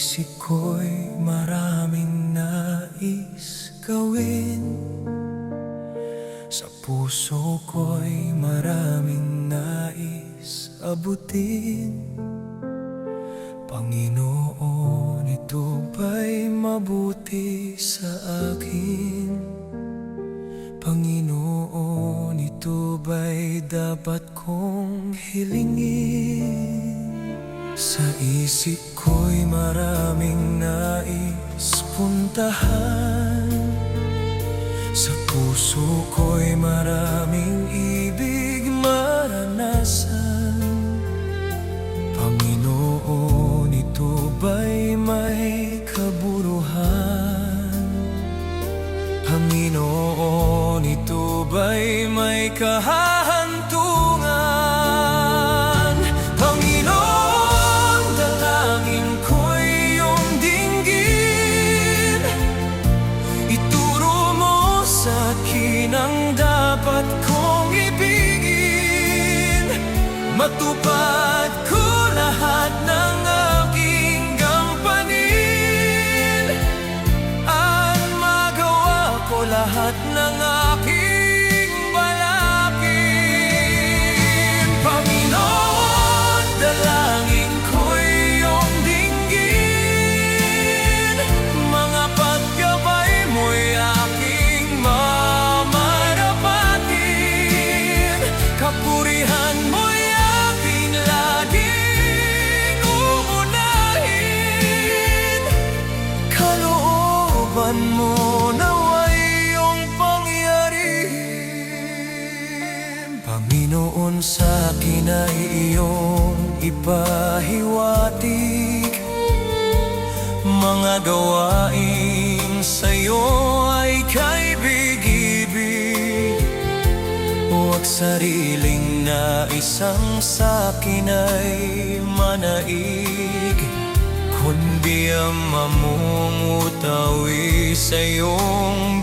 isip ko'y maraming nais gawin, sa puso ko'y maraming nais abutin. Panginoon, ito ba'y mabuti sa akin? Panginoon, ito ba'y dapat kong hilingin? Sa isip ko'y maraming nais puntahan, sa puso ko'y maraming ibig maranasan. Panginoon, ito ba'y may kaburuhan? Panginoon, ito ba'y may kahahantungan? Panginoon, dalangin ko'y iyong dinggin. Ituro mo sa akin ang dapat kong ibigin. Matupad ko lahat ng aking gampanin, at magawa ko lahat ng aking balakid. Panginoon, dalangin ko'y iyong dinggin. Mga patgabay mo'y aking mamarapatin. Kapurihan mo'y aking laging uunahin. Kalooban mo nawa'y iyong pangyarihin. Panginoon, sa akin ay iyong ipahiwatig. Mga gawain sa'yo ay kaibig-ibig. Huwag sariling naisang sa'kin ay manaig, kundi ang mamumutawi sa iyong